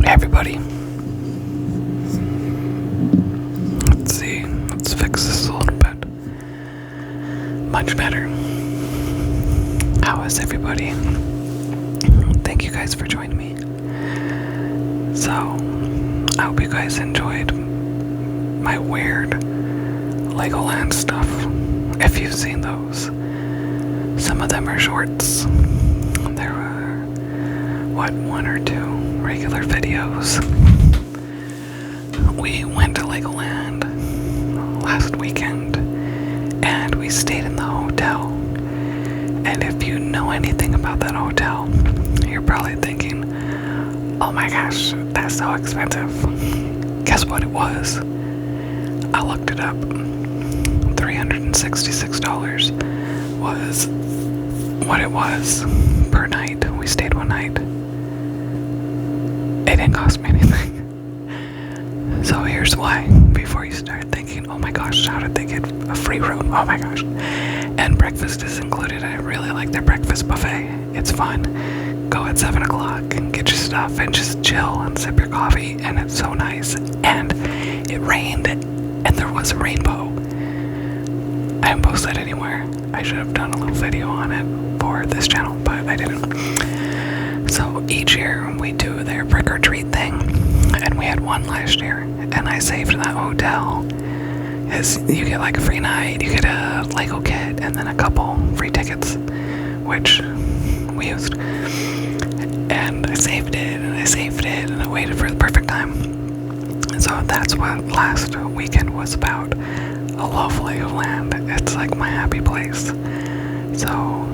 Everybody. Let's see. Let's fix this a little bit. Much better. How is everybody? Thank you guys for joining me. So, I hope you guys enjoyed my weird Legoland stuff. If you've seen those. Some of them are shorts. There were, one or two regular videos. We went to Legoland last weekend and we stayed in the hotel. And if you know anything about that hotel, you're probably thinking, oh my gosh, that's so expensive. Guess what it was? I looked it up. $366 was what it was per night. We stayed one night. It didn't cost me anything. So here's why, before you start thinking, oh my gosh, how did they get a free room? Oh my gosh. And breakfast is included. I really like their breakfast buffet. It's fun. Go at 7 o'clock and get your stuff and just chill and sip your coffee, and it's so nice. And it rained and there was a rainbow. I haven't posted anywhere. I should have done a little video on it for this channel, but I didn't. So each year we do their trick or treat thing, and we had one last year, and I saved that hotel. Is you get like a free night, you get a Lego kit, and then a couple free tickets, which we used. And I saved it, and I saved it, and I waited for the perfect time. And so that's what last weekend was about. I love Legoland. It's like my happy place. So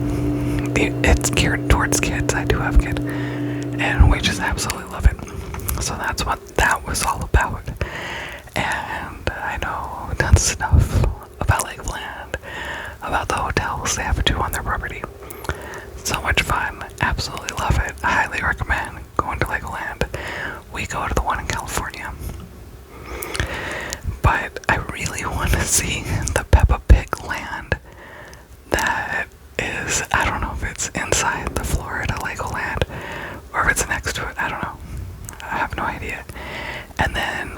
it's geared towards kids. I do have kids, and we just absolutely love it. So that's what that was all about. And I know tons of stuff about Legoland, about the hotels they have two on their property. So much fun. Absolutely love it. I highly recommend going to Legoland. We go to the one in California. But I really want to see the Peppa Pig land that is, I don't know if it's inside the Florida Legoland or if it's next to it. I don't know. I have no idea. And then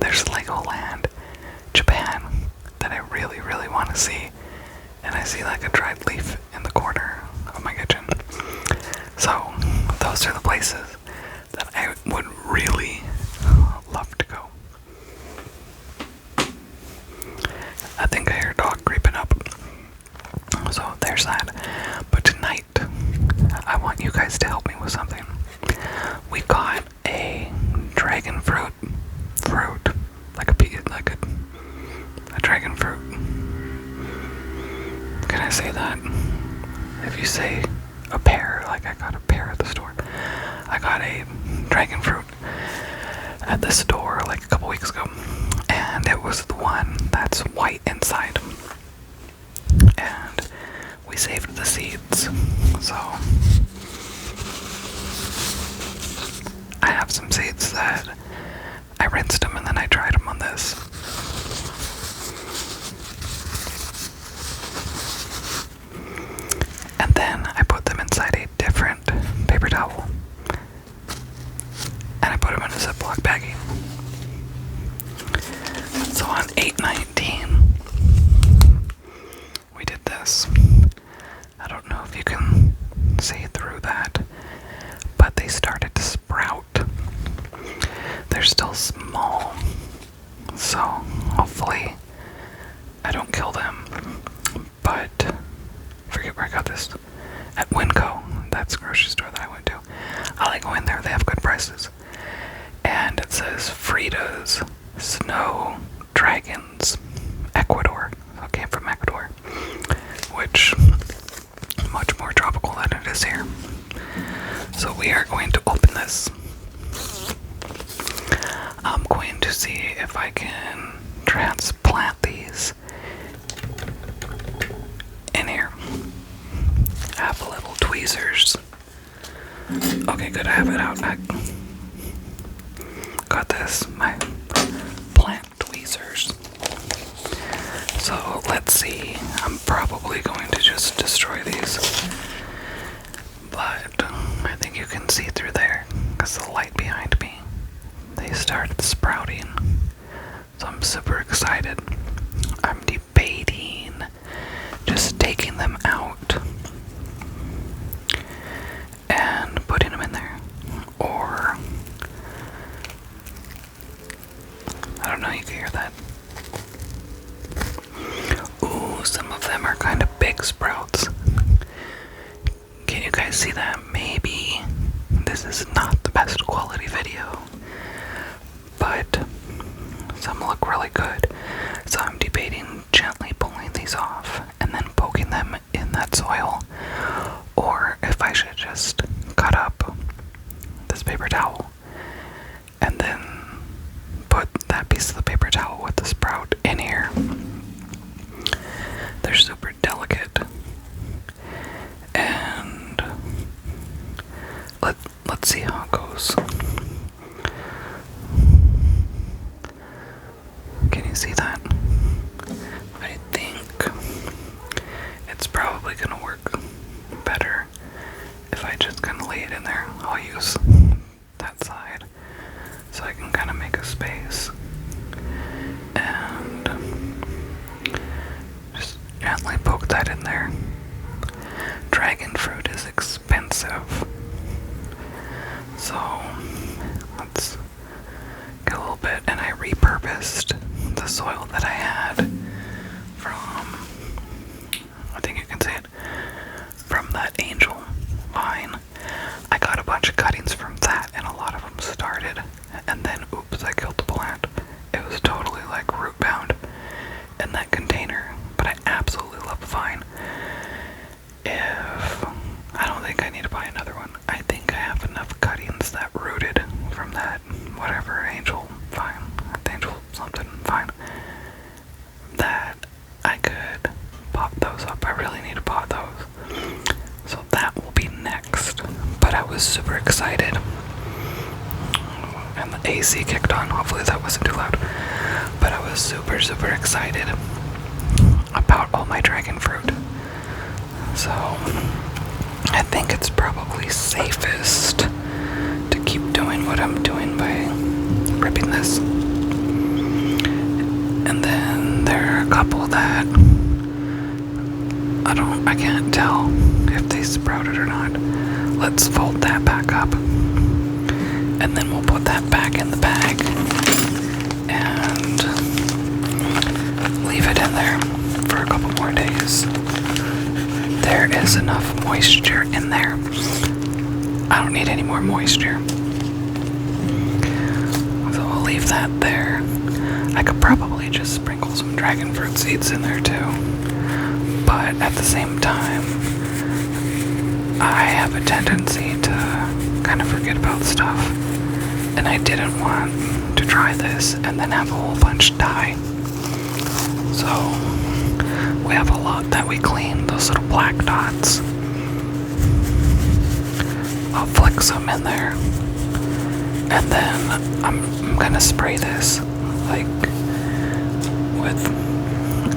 there's Legoland Japan that I really, really want to see. And I see like a dried leaf in the corner of my kitchen. So those are the places that I would really love to go. I think I hear a dog creeping up. So there's that. But tonight, I want you guys to help me with something. We got a dragon fruit, like a dragon fruit. Can I say that? If you say a pear, like I got a pear at the store. I got a dragon fruit at the store like a couple weeks ago. And it was the one that's white inside. And we saved the seeds. So I have some seeds that I rinsed them and then I dried them on this. And then I put them inside a different paper towel. And I put them in a Ziploc baggie. So on 8/19, we did this. I don't know if you can see through that, but they started to sprout. They're still small, so hopefully I don't kill them. But forget where I got this. At Winco, that's the grocery store that I went to. I like going there, they have good prices. And it says Frida's Snow Dragons, Ecuador. So it came from Ecuador, which much more tropical than it is here. So we are going to open this. I'm going to see if I can transplant these in here. I have little tweezers. Okay, good, I have it out. I got this, my plant tweezers. So let's see. I'm probably going to just destroy these hear that? Ooh, some of them are kind of big sprouts. Can you guys see that? Maybe this is not the best quality video, but some look really good. So I'm debating gently pulling these off and then poking them in that soil, or if I should just cut up this paper towel and then put that piece of the paper towel with the sprout in here. They're super delicate, and let's see how it goes. Can you see that? I think it's probably gonna work better if I just kind of lay it in there. I'll use that side so I can kind of make a space and just gently poke that in there. Dragon fruit is expensive, so let's get a little bit. And I repurposed the soil that I had from, I think you can see it, from that angel vine. I got a bunch of cuttings from that, and a lot of them started, and then oops, I killed the plant. It was totally like root bound in that container, but I absolutely love the vine. I don't think I need to buy another one. I think I have enough cuttings that rooted from that whatever angel vine, angel something vine, that I could pot those up. I really need to pot those. So that will be next. But I was super excited. And the AC kicked on. Hopefully that wasn't too loud. But I was super, super excited about all my dragon fruit. So I think it's probably safest to keep doing what I'm doing by ripping this. And then there are a couple that I can't tell if they sprouted or not. Let's fold that back up, and then we'll put that back in the bag and leave it in there for a couple more days. There is enough moisture in there. I don't need any more moisture. So I'll leave that there. I could probably just sprinkle some dragon fruit seeds in there too. But at the same time, I have a tendency to kind of forget about stuff. And I didn't want to try this and then have a whole bunch die. So we have a lot that we clean, those little black dots. I'll flick some in there. And then I'm gonna spray this like with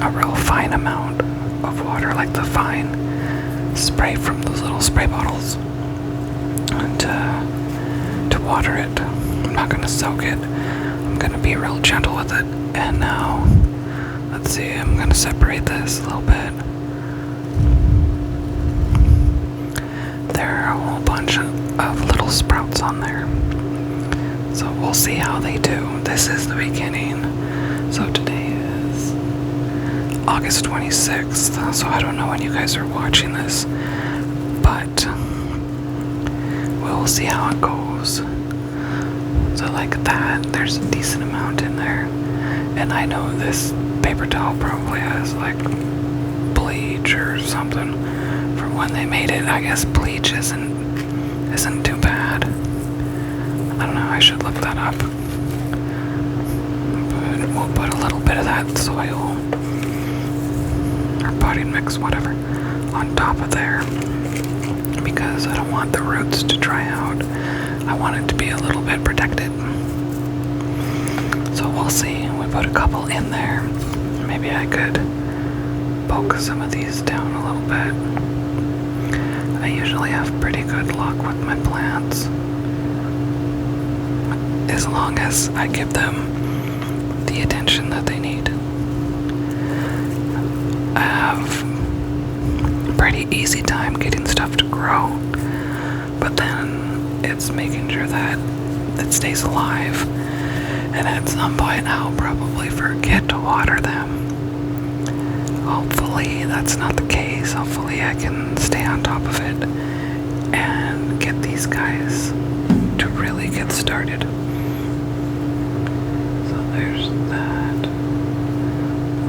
a real fine amount of water, like the fine spray from those little spray bottles, to water it. I'm not gonna soak it. I'm gonna be real gentle with it. And now, let's see, I'm gonna separate this a little bit. There are a whole bunch of little sprouts on there. So we'll see how they do. This is the beginning. So today is August 26th. So I don't know when you guys are watching this, but we'll see how it goes. So like that, there's a decent amount in there. And I know this paper towel probably has like bleach or something from when they made it. I guess bleach isn't too bad. I don't know, I should look that up. But we'll put a little bit of that soil, or potting mix, whatever, on top of there, because I don't want the roots to dry out. I want it to be a little bit protected. So we'll see. We put a couple in there. Maybe I could poke some of these down a little bit. I usually have pretty good luck with my plants, as long as I give them the attention that they need. I have a pretty easy time getting stuff to grow, but then it's making sure that it stays alive. And at some point, I'll probably forget to water them. Hopefully, that's not the case. Hopefully, I can stay on top of it and get these guys to really get started. So there's that.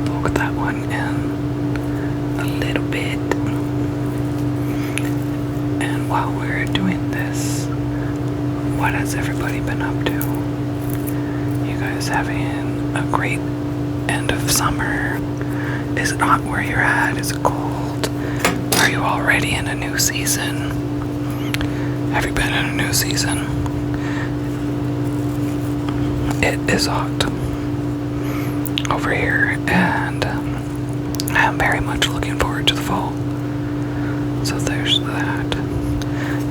Poke that one in a little bit. And while we're doing this, what has everybody been up to? You guys having a great end of summer? Is it hot where you're at? Is it cold? Are you already in a new season? Have you been in a new season? It is hot over here, and I'm very much looking forward to the fall. So there's that.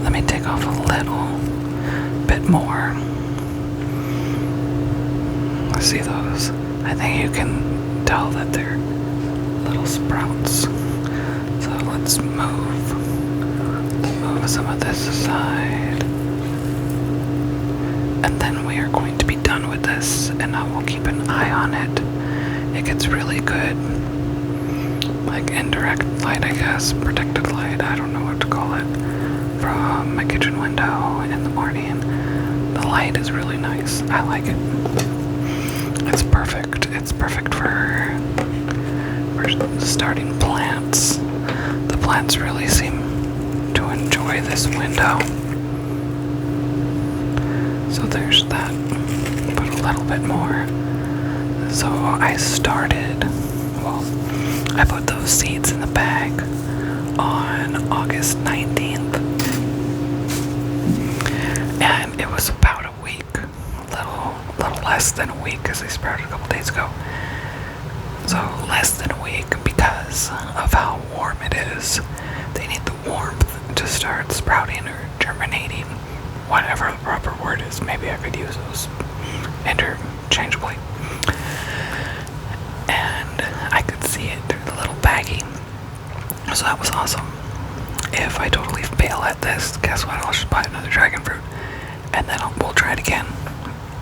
Let me take off a little bit more. See those? I think you can tell that they're little sprouts. So let's move some of this aside. And then we are going to be done with this, and I will keep an eye on it. It gets really good, like indirect light, I guess, protected light, I don't know what to call it, from my kitchen window in the morning. The light is really nice. I like it. It's perfect. It's perfect for starting plants. The plants really seem to enjoy this window. So there's that. Put a little bit more. So I put those seeds in the bag on August 19th. And it was about a week. A little less than a week, because they sprouted a couple days ago. So less than a week because of how warm it is. They need the warmth to start sprouting or germinating, whatever the proper word is. Maybe I could use those interchangeably. And I could see it through the little baggie. So that was awesome. If I totally fail at this, guess what? I'll just buy another dragon fruit. And then we'll try it again.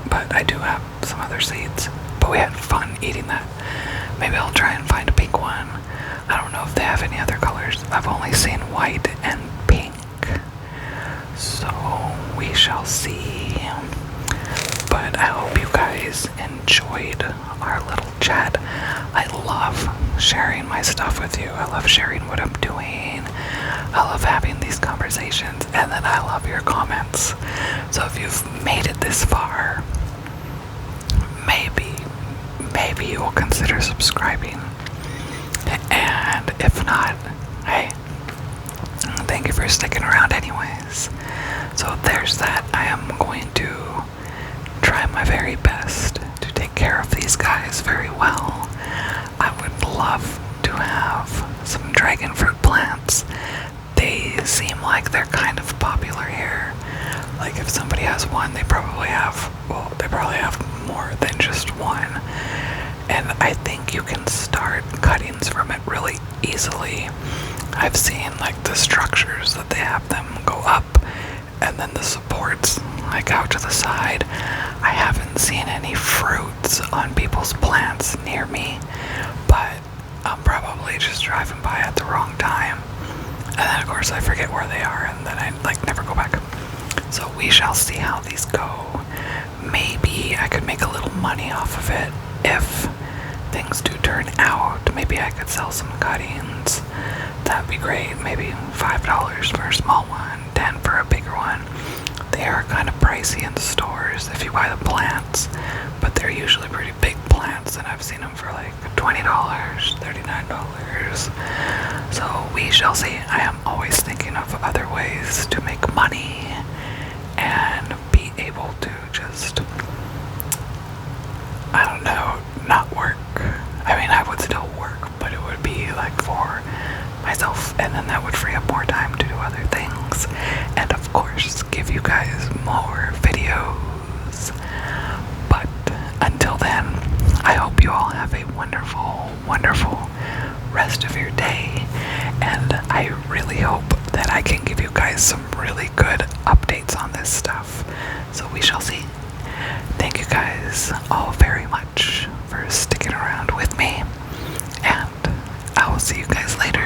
But I do have some other seeds. But we had fun eating that. Maybe I'll try and find a pink one. I don't know if they have any other colors. I've only seen white and pink. So we shall see. But I hope you guys enjoyed our little chat. I love sharing my stuff with you. I love sharing what I'm doing. I love having these conversations. And then I love your comments. So if you've made it this far, maybe you will consider subscribing. And if not, hey, thank you for sticking around anyways. So there's that. I am going to try my very best to take care of these guys very well. I would love to have some dragon fruit plants. They seem like they're kind of popular here. Like if somebody has one, they probably have more than just one. And I think you can start cuttings from it really easily. I've seen like the structures that they have them go up, and then the supports like out to the side. I haven't seen any fruits on people's plants near me, but I'm probably just driving by at the wrong time. And then of course I forget where they are, and then I like never go back. So we shall see how these go. Maybe I could make a little money off of it if things do turn out. Maybe I could sell some cuttings. That'd be great. Maybe $5 for a small one, $10 for a bigger one. They are kind of pricey in stores if you buy the plants, but they're usually pretty big plants, and I've seen them for like $20, $39. So we shall see. I am always thinking of other ways to make money and be able to just, I don't know, not work. I mean, I would still work, but it would be like for myself, and then that would free up more time to do other things, and of course give you guys more videos. But until then, I hope you all have a wonderful, wonderful rest of your day, and I really hope that I can give you guys some really good updates on this stuff. So we shall see. Thank you guys will see you guys later.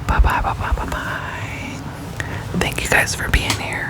Bye bye bye bye bye bye. Thank you guys for being here.